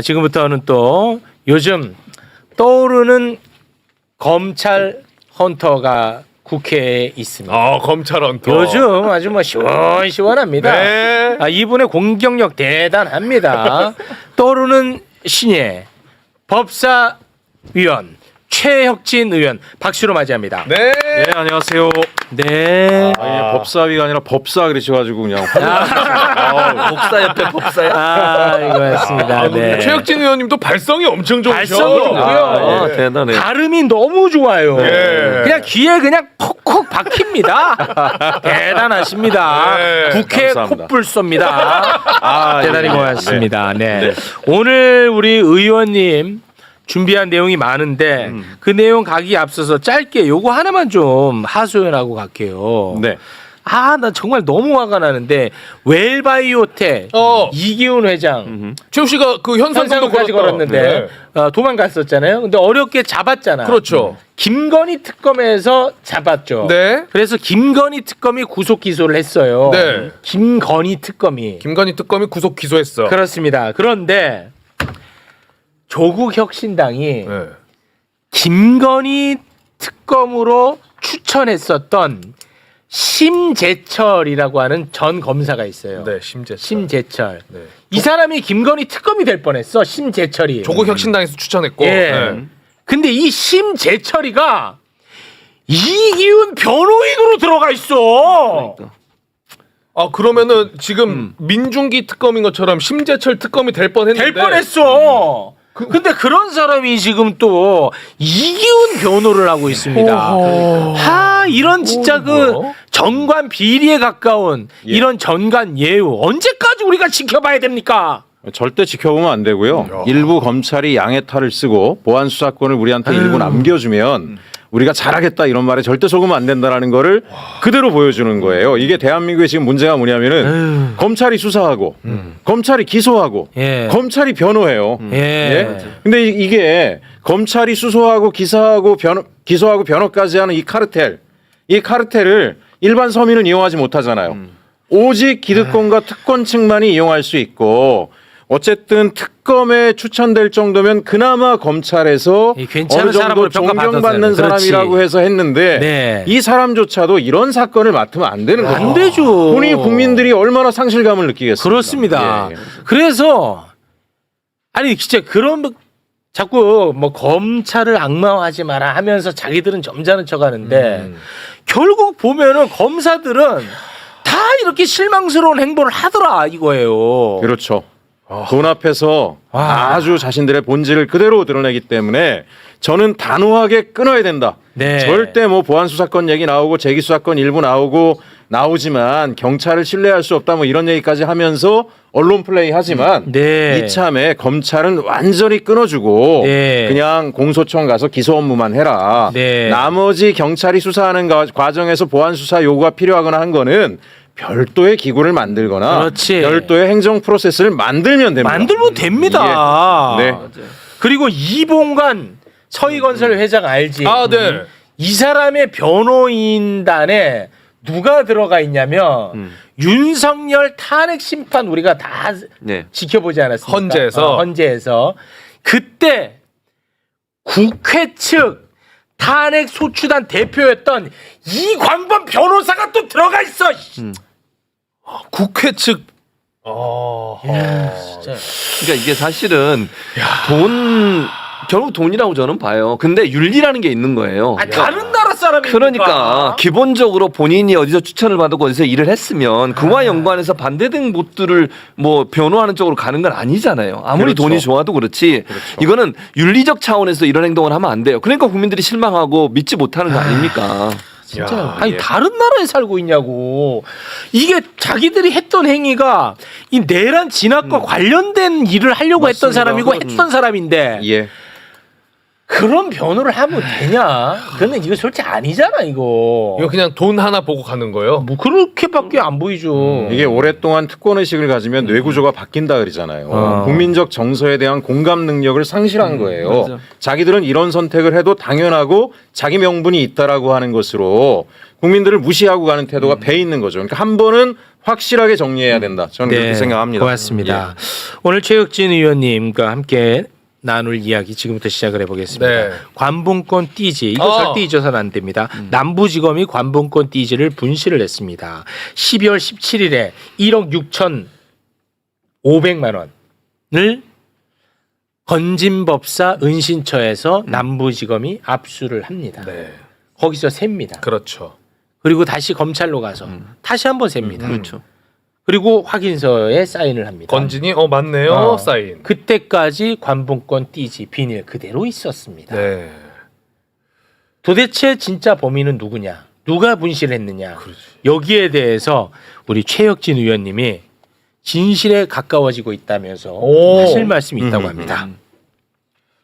지금부터는 또 요즘 떠오르는 검찰 헌터가 국회에 있습니다. 검찰 헌터. 요즘 아주 뭐 시원시원합니다. 네. 이분의 공격력 대단합니다. 떠오르는 신예 법사위원 최혁진 의원 박수로 맞이합니다. 네. 네, 안녕하세요. 네. 아, 법사위가 아니라 법사 그러셔가지고 그냥 법사 옆에 법사야. 이거였습니다. 네. 최혁진 의원님도 발성이 엄청 좋으셔. 발성이 좋고요. 네. 대단해. 발음이 너무 좋아요. 네. 그냥 귀에 그냥 콕콕 박힙니다. 대단하십니다. 네. 국회 감사합니다. 콧불소입니다. 대단히 고맙습니다. 네. 오늘 우리 의원님 준비한 내용이 많은데 그 내용 가기 앞서서 짧게 요거 하나만 좀 하소연하고 갈게요. 네. 나 정말 너무 화가 나는데 웰바이오텍 이기훈 회장 최우 씨가 그 현상금까지 걸었는데 도망갔었잖아요. 근데 어렵게 잡았잖아. 그렇죠. 김건희 특검에서 잡았죠. 네. 그래서 김건희 특검이 구속 기소를 했어요. 네. 김건희 특검이. 김건희 특검이 구속 기소했어. 그렇습니다. 그런데 조국 혁신당이 네. 김건희 특검으로 추천했었던 심재철이라고 하는 전 검사가 있어요. 네, 심재철. 심재철. 네. 이 사람이 김건희 특검이 될 뻔했어. 심재철이. 조국 혁신당에서 추천했고. 예. 네. 근데 이 심재철이가 이기훈 변호인으로 들어가 있어. 그러면은 지금 민중기 특검인 것처럼 심재철 특검이 될 뻔했는데. 될 뻔했어. 근데 그런 사람이 지금 또 이기훈 변호를 하고 있습니다. 이런 진짜 그 정관 비리에 가까운 이런 전관 예우 언제까지 우리가 지켜봐야 됩니까? 절대 지켜보면 안 되고요. 일부 검찰이 양의 탈을 쓰고 보안 수사권을 우리한테 일부 남겨주면 우리가 잘하겠다 이런 말에 절대 속으면 안 된다라는 거를 그대로 보여주는 거예요. 이게 대한민국의 지금 문제가 뭐냐면은 검찰이 수사하고 검찰이 기소하고 검찰이 변호해요. 근데 이게 검찰이 수소하고 기소하고 변호까지 하는 이 카르텔을 일반 서민은 이용하지 못하잖아요. 오직 기득권과 특권 측만이 이용할 수 있고 어쨌든 특검에 추천될 정도면 그나마 검찰에서 어느 정도 존경받는 사람이라고 해서 했는데 이 사람조차도 이런 사건을 맡으면 안 되는 거죠. 안 되죠. 본인 국민들이 얼마나 상실감을 느끼겠습니까? 그렇습니다. 예. 그래서 아니 진짜 그런 자꾸 뭐 검찰을 악마화하지 마라 하면서 자기들은 점잖은 척하는데 결국 보면은 검사들은 다 이렇게 실망스러운 행보를 하더라 이거예요. 그렇죠. 돈 앞에서 아주 자신들의 본질을 그대로 드러내기 때문에 저는 단호하게 끊어야 된다. 절대 뭐 보안 수사권 얘기 나오고 재기 수사권 일부 나오지만 경찰을 신뢰할 수 없다 뭐 이런 얘기까지 하면서 언론 플레이 하지만 이참에 검찰은 완전히 끊어주고 그냥 공소청 가서 기소 업무만 해라. 나머지 경찰이 수사하는 과정에서 보안 수사 요구가 필요하거나 한 거는 별도의 기구를 만들거나 별도의 행정 프로세스를 만들면 됩니다. 만들면 됩니다. 네. 그리고 이봉관 서희건설 회장 알지? 네. 이 사람의 변호인단에 누가 들어가 있냐면 윤석열 탄핵 심판 우리가 다 지켜보지 않았습니까? 헌재에서 그때 국회 측 탄핵 소추단 대표였던 이광범 변호사가 또 들어가 있어. 국회 측. 진짜. 그러니까 이게 사실은 결국 돈이라고 저는 봐요. 근데 윤리라는 게 있는 거예요. 다른 나라 사람이니까. 그러니까 기본적으로 본인이 어디서 추천을 받고 어디서 일을 했으면 그와 연관해서 반대된 곳들을 뭐 변호하는 쪽으로 가는 건 아니잖아요. 아무리 돈이 좋아도 그렇지. 이거는 윤리적 차원에서 이런 행동을 하면 안 돼요. 그러니까 국민들이 실망하고 믿지 못하는 거 아닙니까? 진짜 다른 나라에 살고 있냐고. 이게 자기들이 했던 행위가 이 내란 진압과 관련된 일을 하려고 했던 사람이고 했던 사람인데 그런 변호를 하면 되냐? 근데 이거 솔직히 아니잖아 이거. 이거 그냥 돈 하나 보고 가는 거예요. 뭐 그렇게밖에 안 보이죠. 이게 오랫동안 특권 의식을 가지면 뇌구조가 바뀐다 그러잖아요. 국민적 정서에 대한 공감 능력을 상실한 거예요. 맞아. 자기들은 이런 선택을 해도 당연하고 자기 명분이 있다라고 하는 것으로 국민들을 무시하고 가는 태도가 배 있는 거죠. 그러니까 한 번은 확실하게 정리해야 된다. 저는 그렇게 생각합니다. 고맙습니다. 오늘 최혁진 의원님과 함께 나눌 이야기 지금부터 시작을 해보겠습니다. 네. 관봉권 띠지 이거 절대 잊어서는 안 됩니다. 남부지검이 관봉권 띠지를 분실을 했습니다. 12월 17일에 1억 6,500만 원을 건진법사 은신처에서 남부지검이 압수를 합니다. 네. 거기서 셉니다. 그렇죠. 그리고 다시 검찰로 가서 다시 한번 셉니다. 그렇죠. 그리고 확인서에 사인을 합니다. 건진이 맞네요. 어. 사인. 그때까지 관봉권 띠지 비닐 그대로 있었습니다. 네. 도대체 진짜 범인은 누구냐? 누가 분실했느냐? 여기에 대해서 우리 최혁진 의원님이 진실에 가까워지고 있다면서 오. 하실 말씀이 있다고 합니다.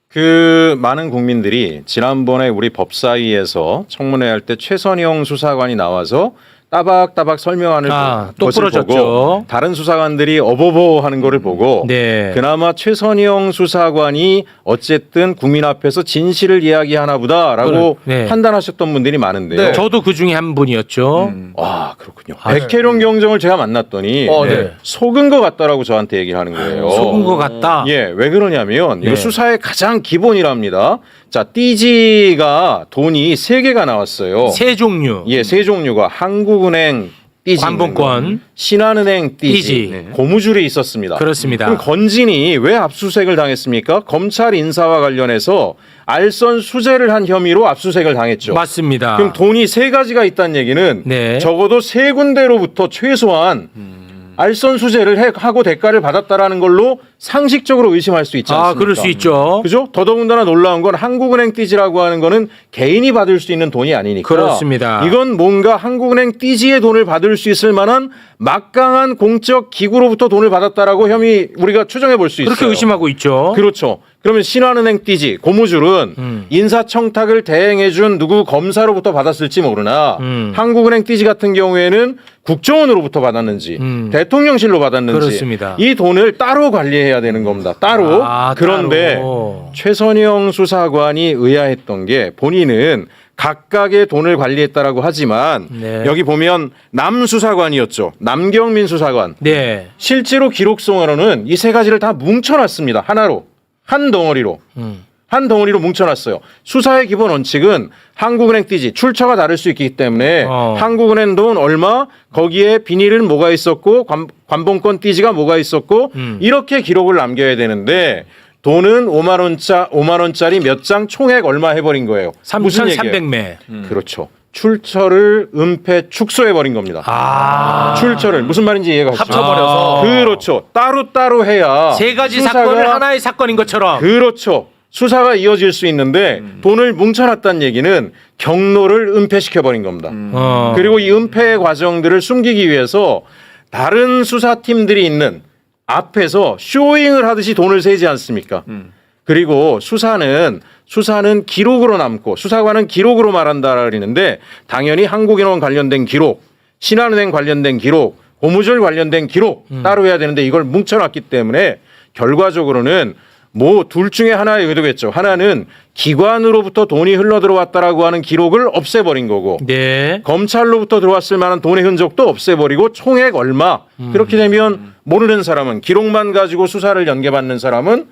그 많은 국민들이 지난번에 우리 법사위에서 청문회 할 때 최선영 수사관이 나와서 따박따박 설명하는 또 것을 부러졌죠. 보고 다른 수사관들이 어버버 하는 거를 보고 네. 그나마 최선영 수사관이 어쨌든 국민 앞에서 진실을 이야기하나 보다라고 네. 판단하셨던 분들이 많은데요. 네. 저도 그 중에 한 분이었죠. 와 그렇군요. 백혜룡 경정을 제가 만났더니 네. 속은 것 같다라고 저한테 얘기를 하는 거예요. 속은 것 같다. 예, 왜 그러냐면 네. 이 수사의 가장 기본이랍니다. 자, 띠지가 돈이 세 개가 나왔어요. 세 종류. 예, 세 종류가 한국은행 띠지, 관봉권. 있는 거, 신한은행 띠지, 띠지. 고무줄이 있었습니다. 그렇습니다. 그럼 건진이 왜 압수수색을 당했습니까? 검찰 인사와 관련해서 알선 수재를 한 혐의로 압수수색을 당했죠. 맞습니다. 그럼 돈이 세 가지가 있다는 얘기는 네. 적어도 세 군데로부터 최소한 알선 수재를 하고 대가를 받았다라는 걸로 상식적으로 의심할 수 있지 않습니까? 그럴 수 있죠. 그죠? 더더군다나 놀라운 건 한국은행 띠지라고 하는 거는 개인이 받을 수 있는 돈이 아니니까. 그렇습니다. 이건 뭔가 한국은행 띠지의 돈을 받을 수 있을 만한 막강한 공적 기구로부터 돈을 받았다라고 혐의 우리가 추정해 볼 수 있어요. 그렇게 의심하고 있죠. 그렇죠. 그러면 신한은행 띠지, 고무줄은 인사청탁을 대행해준 누구 검사로부터 받았을지 모르나 한국은행 띠지 같은 경우에는 국정원으로부터 받았는지 대통령실로 받았는지 그렇습니다. 이 돈을 따로 관리해야 되는 겁니다. 따로. 그런데 따로. 최선영 수사관이 의아했던 게 본인은 각각의 돈을 관리했다라고 하지만 네. 여기 보면 남 수사관이었죠. 남경민 수사관. 네. 실제로 기록성으로는 이 세 가지를 다 뭉쳐놨습니다. 하나로. 한 덩어리로. 한 덩어리로 뭉쳐놨어요. 수사의 기본 원칙은 한국은행 띠지 출처가 다를 수 있기 때문에 한국은행 돈 얼마 거기에 비닐은 뭐가 있었고 관봉권 띠지가 뭐가 있었고 이렇게 기록을 남겨야 되는데 돈은 5만 원짜리 몇 장 총액 얼마 해버린 거예요. 무슨 얘기예요? 3,300매. 그렇죠. 출처를 은폐 축소해버린 겁니다. 출처를 무슨 말인지 이해가 가시죠? 합쳐버려서. 그렇죠. 따로따로 해야 세 가지 수사가 사건을 하나의 사건인 것처럼. 그렇죠. 수사가 이어질 수 있는데 돈을 뭉쳐놨다는 얘기는 경로를 은폐시켜버린 겁니다. 그리고 이 은폐 과정들을 숨기기 위해서 다른 수사팀들이 있는 앞에서 쇼잉을 하듯이 돈을 세지 않습니까? 그리고 수사는 기록으로 남고 수사관은 기록으로 말한다 그러는데 당연히 한국인원 관련된 기록, 신한은행 관련된 기록, 고무줄 관련된 기록 따로 해야 되는데 이걸 뭉쳐놨기 때문에 결과적으로는 뭐 둘 중에 하나의 의도겠죠. 하나는 기관으로부터 돈이 흘러 들어왔다라고 하는 기록을 없애버린 거고 네. 검찰로부터 들어왔을 만한 돈의 흔적도 없애버리고 총액 얼마 그렇게 되면 모르는 사람은 기록만 가지고 수사를 연계받는 사람은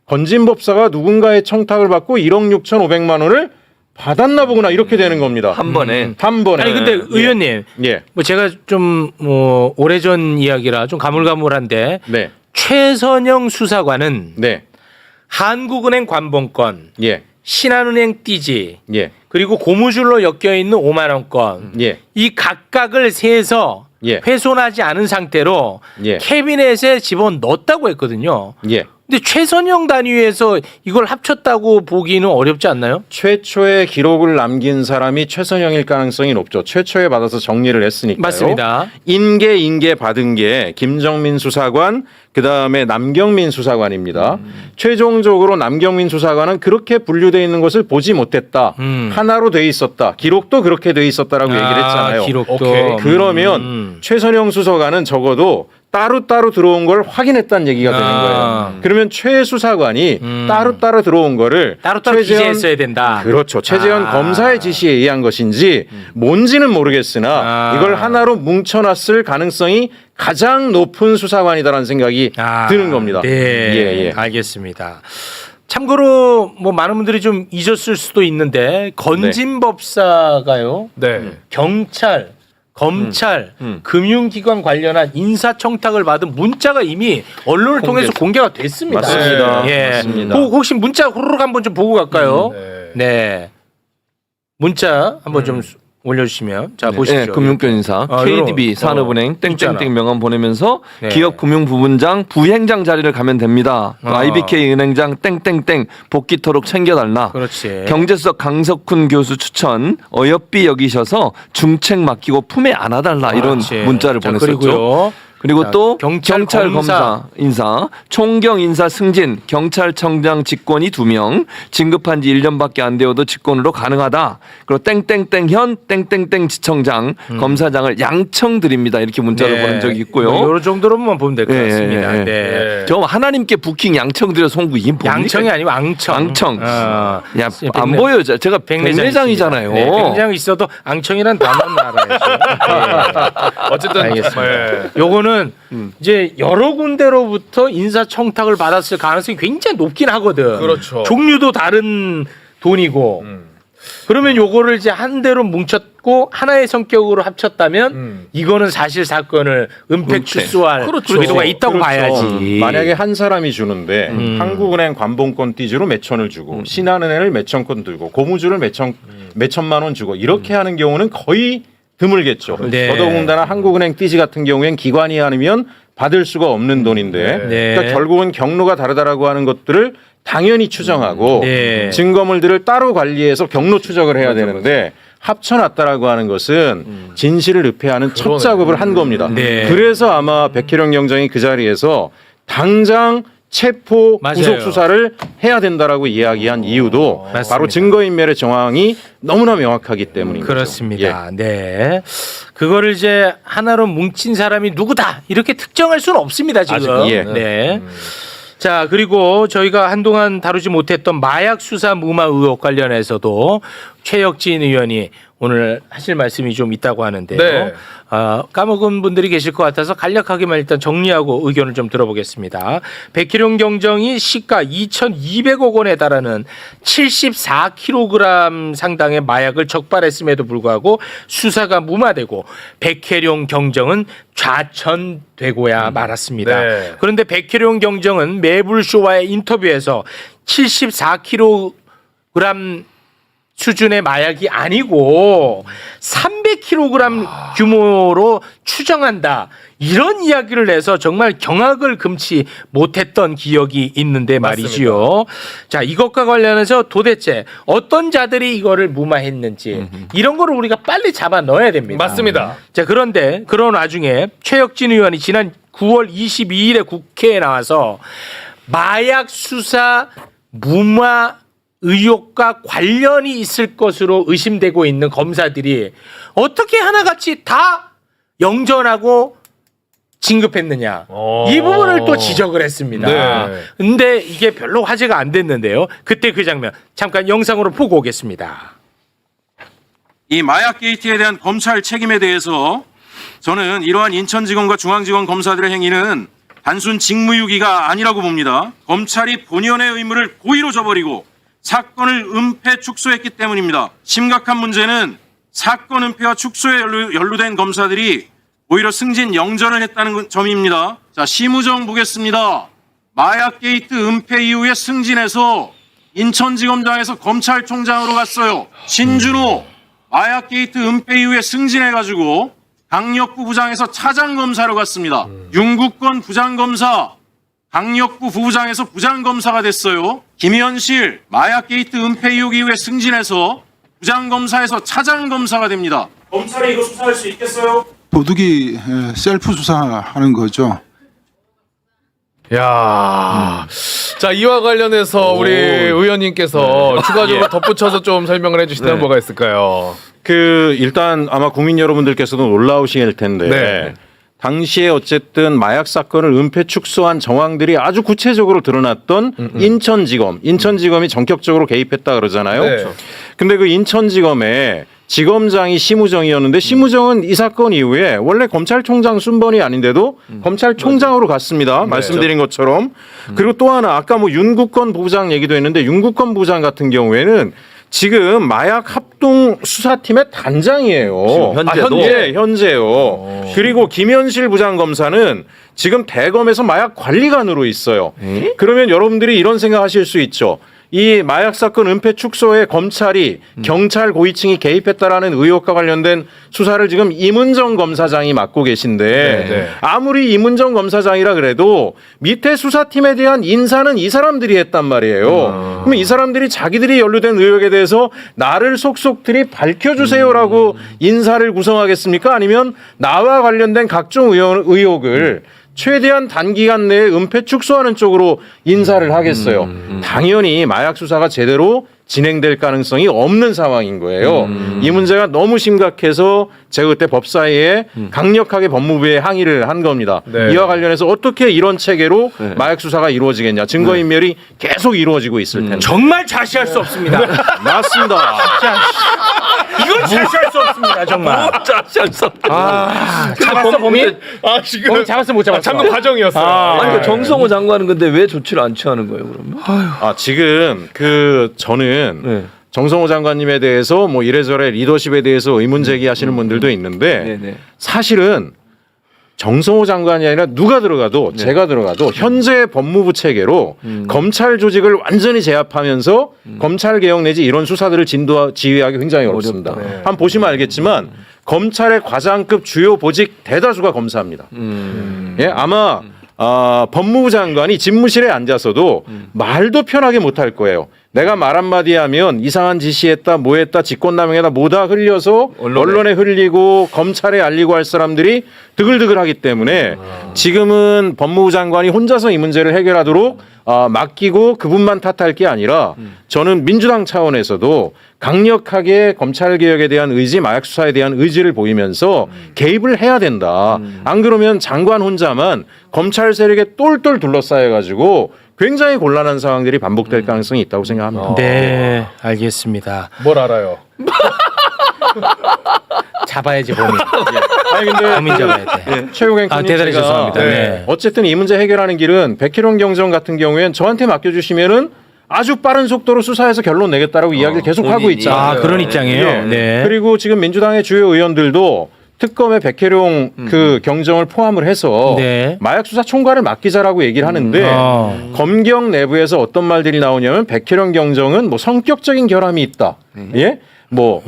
건진법사가 누군가의 청탁을 받고 1억 6,500만 원을 받았나 보구나 이렇게 되는 겁니다. 한 번에. 한 번에. 아니 근데 의원님, 예. 뭐 제가 좀 뭐 오래전 이야기라 좀 가물가물한데 네. 최선영 수사관은 네. 한국은행 관봉권, 예. 신한은행 띠지, 예. 그리고 고무줄로 엮여 있는 5만 원권, 예. 이 각각을 세서 예. 훼손하지 않은 상태로 예. 캐비넷에 집어 넣었다고 했거든요. 예. 근데 최선영 단위에서 이걸 합쳤다고 보기는 어렵지 않나요? 최초의 기록을 남긴 사람이 최선영일 가능성이 높죠. 최초에 받아서 정리를 했으니까요. 맞습니다. 인계 받은 게 김정민 수사관, 그다음에 남경민 수사관입니다. 최종적으로 남경민 수사관은 그렇게 분류되어 있는 것을 보지 못했다. 하나로 돼 있었다. 기록도 그렇게 돼 있었다라고 얘기를 했잖아요. 기록도. 오케이. 그러면 최선영 수사관은 적어도 따로따로 들어온 걸 확인했다는 얘기가 되는 거예요. 그러면 최 수사관이 따로따로 들어온 거를 따로따로 기재했어야 된다. 그렇죠. 최재현 검사의 지시에 의한 것인지 뭔지는 모르겠으나 이걸 하나로 뭉쳐놨을 가능성이 가장 높은 수사관이다라는 생각이 드는 겁니다. 네, 예. 알겠습니다. 참고로 뭐 많은 분들이 좀 잊었을 수도 있는데 건진법사가요. 네. 경찰, 검찰, 금융기관 관련한 인사청탁을 받은 문자가 이미 언론을 통해서 공개가 됐습니다. 맞습니다. 예. 맞습니다. 혹시 문자 후루룩 한번 좀 보고 갈까요? 네. 문자 한번 좀 올려주시면 자 보시죠. 네, 금융권 인사 KDB 산업은행 땡땡땡 명함 보내면서 네. 기업금융부문장 부행장 자리를 가면 됩니다. IBK 은행장 땡땡땡 복귀토록 챙겨달라. 그렇지. 경제수석 강석훈 교수 추천 어여삐 여기셔서 중책 맡기고 품에 안아달라 이런 그렇지. 문자를 자, 보냈었죠. 그리고요. 그리고 자, 또 경찰 경찰 검사. 검사 인사, 총경 인사 승진, 경찰청장 직권이 2명, 진급한 지 1년밖에 안 되어도 직권으로 가능하다. 그리고 땡땡땡현 땡땡땡 지청장, 검사장을 양청 드립니다. 이렇게 문자를 보낸 적이 있고요. 뭐 이 정도로만 보면 될 것 같습니다. 예, 예, 예. 네. 저 하나님께 부킹 양청 드려 송구 이게 뭡니까? 양청이 아니고 앙청. 앙청. 야, 안 보여요. 제가 백내장이잖아요. 네, 백내장 있어도 앙청이란 단어는 알아야죠. 어쨌든 알겠습니다. 네. 요거는 이제 여러 군데로부터 인사청탁을 받았을 가능성이 굉장히 높긴 하거든. 그렇죠. 종류도 다른 돈이고. 그러면 요거를 이제 한 대로 뭉쳤고 하나의 성격으로 합쳤다면 이거는 사실 사건을 은폐 출소할 그렇죠. 의도가 있다고 그렇죠. 봐야지. 만약에 한 사람이 주는데 한국은행 관봉권 띠주로 몇천을 주고 신한은행을 몇천건 들고 고무줄을 몇천만 원 주고 이렇게 하는 경우는 거의 드물겠죠. 네. 더더군다나 한국은행 띠지 같은 경우엔 기관이 아니면 받을 수가 없는 돈인데 네. 그러니까 결국은 경로가 다르다라고 하는 것들을 당연히 추정하고 네. 증거물들을 따로 관리해서 경로 추적을 해야 되는데 합쳐놨다라고 하는 것은 진실을 읍해하는 첫 작업을 한 겁니다. 네. 그래서 아마 백혜령 경장이 그 자리에서 당장 체포 맞아요. 구속 수사를 해야 된다라고 이야기한 이유도 맞습니다. 바로 증거인멸의 정황이 너무나 명확하기 때문인 거죠. 그렇습니다. 네. 그거를 이제 하나로 뭉친 사람이 누구다 이렇게 특정할 수는 없습니다 지금. 아직, 예. 네. 자 그리고 저희가 한동안 다루지 못했던 마약 수사 무마 의혹 관련해서도 최혁진 의원이 오늘 하실 말씀이 좀 있다고 하는데요. 네. 까먹은 분들이 계실 것 같아서 간략하게만 일단 정리하고 의견을 좀 들어보겠습니다. 백희룡 경정이 시가 2,200억 원에 달하는 74kg 상당의 마약을 적발했음에도 불구하고 수사가 무마되고 백혜룡 경정은 좌천되고야 말았습니다. 네. 그런데 백혜룡 경정은 매불쇼와의 인터뷰에서 74kg 수준의 마약이 아니고 300kg 규모로 추정한다. 이런 이야기를 해서 정말 경악을 금치 못했던 기억이 있는데 말이지요. 자, 이것과 관련해서 도대체 어떤 자들이 이거를 무마했는지 이런 거를 우리가 빨리 잡아 넣어야 됩니다. 맞습니다. 자, 그런데 그런 와중에 최혁진 의원이 지난 9월 22일에 국회에 나와서 마약 수사 무마 의혹과 관련이 있을 것으로 의심되고 있는 검사들이 어떻게 하나같이 다 영전하고 진급했느냐. 이 부분을 또 지적을 했습니다. 네. 근데 이게 별로 화제가 안 됐는데요. 그때 그 장면 잠깐 영상으로 보고 오겠습니다. 이 마약 게이트에 대한 검찰 책임에 대해서 저는 이러한 인천지검과 중앙지검 검사들의 행위는 단순 직무유기가 아니라고 봅니다. 검찰이 본연의 의무를 고의로 저버리고 사건을 은폐 축소했기 때문입니다. 심각한 문제는 사건 은폐와 축소에 연루된 검사들이 오히려 승진 영전을 했다는 점입니다. 자, 심우정 보겠습니다. 마약 게이트 은폐 이후에 승진해서 인천지검장에서 검찰총장으로 갔어요. 신준호 마약 게이트 은폐 이후에 승진해가지고 강력부 부장에서 차장검사로 갔습니다. 윤국권 부장검사 강력부 부부장에서 부장검사가 됐어요. 김현실 마약 게이트 은폐 의혹 이후에 승진해서 부장검사에서 차장검사가 됩니다. 검찰이 이거 수사할 수 있겠어요? 도둑이 셀프 수사하는 거죠. 야, 자 이와 관련해서 우리 의원님께서 추가적으로 덧붙여서 좀 설명을 해주시다면 뭐가 있을까요? 그 일단 아마 국민 여러분들께서도 놀라우실 텐데 네. 당시에 어쨌든 마약 사건을 은폐 축소한 정황들이 아주 구체적으로 드러났던 인천지검이 전격적으로 개입했다 그러잖아요. 네. 근데 그 인천지검에 지검장이 심우정이었는데 심우정은 이 사건 이후에 원래 검찰총장 순번이 아닌데도 검찰총장으로 갔습니다. 말씀드린 것처럼. 그리고 또 하나 아까 뭐 윤국권 부부장 얘기도 했는데 윤국권 부부장 같은 경우에는 지금 마약 합동 수사팀의 단장이에요. 현재도? 현재요. 그리고 김현실 부장검사는 지금 대검에서 마약 관리관으로 있어요. 그러면 여러분들이 이런 생각하실 수 있죠. 이 마약 사건 은폐 축소에 검찰이 경찰 고위층이 개입했다라는 의혹과 관련된 수사를 지금 이문정 검사장이 맡고 계신데 네. 아무리 이문정 검사장이라 그래도 밑에 수사팀에 대한 인사는 이 사람들이 했단 말이에요. 그럼 이 사람들이 자기들이 연루된 의혹에 대해서 나를 속속들이 밝혀주세요라고 인사를 구성하겠습니까? 아니면 나와 관련된 각종 의혹을 최대한 단기간 내에 은폐 축소하는 쪽으로 인사를 하겠어요. 당연히 마약 수사가 제대로 진행될 가능성이 없는 상황인 거예요. 이 문제가 너무 심각해서 제가 그때 법사위에 강력하게 법무부에 항의를 한 겁니다. 네. 이와 관련해서 어떻게 이런 체계로 마약 수사가 이루어지겠냐. 증거인멸이 계속 이루어지고 있을 텐데. 정말 자시할 수 없습니다. 맞습니다. 이건 자시할 수 없습니다. 정말. 잡았어 범인? 아 지금 범인 잡았어 못 잡았어? 잡는 과정이었어요. 아. 아니, 그러니까 정성호 장관은 근데 왜 조치를 안 취하는 거예요, 그러면? 지금 저는 네. 정성호 장관님에 대해서 뭐 이래저래 리더십에 대해서 의문 제기하시는 분들도 있는데 네네. 사실은 정성호 장관이 아니라 누가 들어가도 제가 들어가도 현재 법무부 체계로 검찰 조직을 완전히 제압하면서 검찰 개혁 내지 이런 수사들을 지휘하기 굉장히 어렵습니다. 어렵다. 네. 한번 보시면 알겠지만 검찰의 과장급 주요 보직 대다수가 검사입니다. 예, 아마 법무부 장관이 집무실에 앉아서도 말도 편하게 못할 거예요. 내가 말 한마디 하면 이상한 지시했다, 뭐했다, 직권남용했다, 뭐다 흘려서 언론에 흘리고 검찰에 알리고 할 사람들이 드글드글하기 때문에 지금은 법무부 장관이 혼자서 이 문제를 해결하도록 맡기고 그분만 탓할 게 아니라 저는 민주당 차원에서도 강력하게 검찰개혁에 대한 의지, 마약 수사에 대한 의지를 보이면서 개입을 해야 된다. 안 그러면 장관 혼자만 검찰 세력에 똘똘 둘러싸여가지고 굉장히 곤란한 상황들이 반복될 가능성이 있다고 생각합니다. 네, 알겠습니다. 뭘 알아요? 잡아야지 범인. 아니 근데 범인 잡아야 돼. 최욱 앵커님 대단히 제가 죄송합니다. 네. 어쨌든 이 문제 해결하는 길은 백희룡 경정 같은 경우엔 저한테 맡겨주시면은 아주 빠른 속도로 수사해서 결론 내겠다라고 이야기를 계속 하고 본인이. 있잖아요. 아, 그런 입장이에요. 예. 네. 그리고 지금 민주당의 주요 의원들도 특검에 백혜룡 그 경정을 포함을 해서 네. 마약 수사 총괄을 맡기자라고 얘기를 하는데 검경 내부에서 어떤 말들이 나오냐면 백혜룡 경정은 뭐 성격적인 결함이 있다. 예? 뭐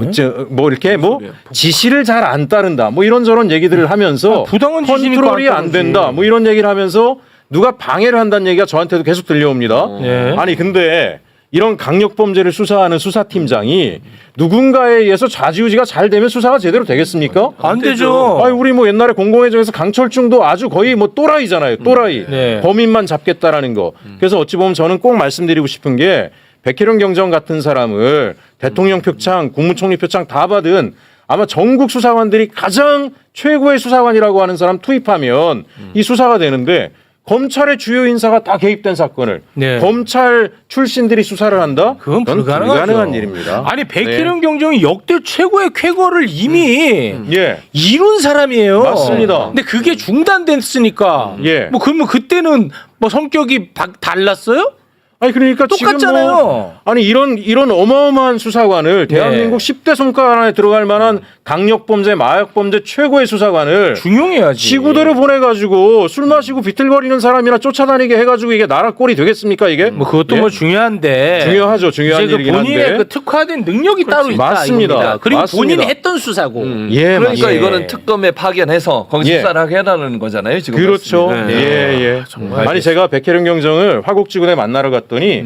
이렇게 뭐 지시를 잘 안 따른다. 뭐 이런저런 얘기들을 하면서 부당한 지시니까 컨트롤이 안 안 따르지. 된다. 뭐 이런 얘기를 하면서 누가 방해를 한다는 얘기가 저한테도 계속 들려옵니다. 네. 아니 근데 이런 강력 범죄를 수사하는 수사팀장이 누군가에 의해서 좌지우지가 잘 되면 수사가 제대로 되겠습니까? 안 되죠. 아니 우리 뭐 옛날에 공공의정에서 강철중도 아주 거의 뭐 또라이잖아요. 또라이. 네. 범인만 잡겠다라는 거. 그래서 어찌 보면 저는 꼭 말씀드리고 싶은 게 백혜룡 경정 같은 사람을 대통령 표창, 국무총리 표창 다 받은 아마 전국 수사관들이 가장 최고의 수사관이라고 하는 사람 투입하면 이 수사가 되는데 검찰의 주요 인사가 다 개입된 사건을 네. 검찰 출신들이 수사를 한다? 그건 불가능한 일입니다. 아니 백희룡 경정이 역대 최고의 쾌거를 이미 예. 이룬 사람이에요. 맞습니다. 근데 그게 중단됐으니까. 예. 뭐 그러면 그때는 뭐 성격이 달랐어요? 아니 그러니까 똑같잖아요. 지금 뭐 아니 이런 어마어마한 수사관을 대한민국 10대 손가락 안에 들어갈 만한 강력범죄, 마약범죄 최고의 수사관을 중용해야지. 지구대로 보내가지고 술 마시고 비틀거리는 사람이나 쫓아다니게 해가지고 이게 나라 꼴이 되겠습니까 이게? 뭐 그것도 예? 뭐 중요한데. 중요하죠. 중요한 이제 그 일이긴 본인의 한데. 그 특화된 능력이 따로 있다. 맞습니다. 이겁니다. 그리고 맞습니다. 본인이 했던 수사고. 예, 그러니까 맞습니다. 이거는 특검에 파견해서 거기 예. 수사를 하게 해라는 거잖아요, 지금. 그렇죠. 말씀이. 예. 아니 제가 백혜룡 경정을 화곡지구에 만나러 갔더니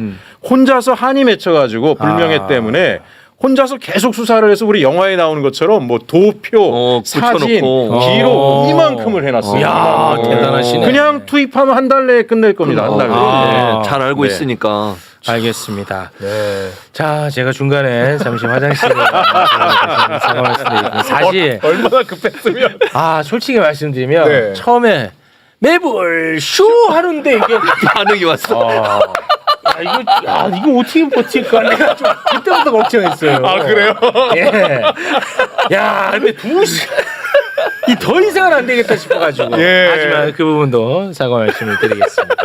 혼자서 한이 맺혀가지고 불명예 때문에 혼자서 계속 수사를 해서 우리 영화에 나오는 것처럼 뭐 도표, 사진, 붙여놓고. 기록 이만큼을 해놨어요. 야, 이만큼. 대단하시네. 그냥 투입하면 한 달 내에 끝낼 겁니다. 한 달 내에. 잘 알고 네. 있으니까. 알겠습니다. 네. 자, 제가 중간에 잠시 화장실에 사과 말씀드리고 사실 얼마나 급했으면. 솔직히 말씀드리면 네. 처음에 매불 쇼 하는데 이게 반응이 왔어. 이거 어떻게 버틸까 내가 좀 그때부터 걱정했어요. 아, 그래요? 예. 야, 근데 2시간 이 더 이상은 안 되겠다 싶어가지고 예. 하지만 그 부분도 사과 말씀을 드리겠습니다.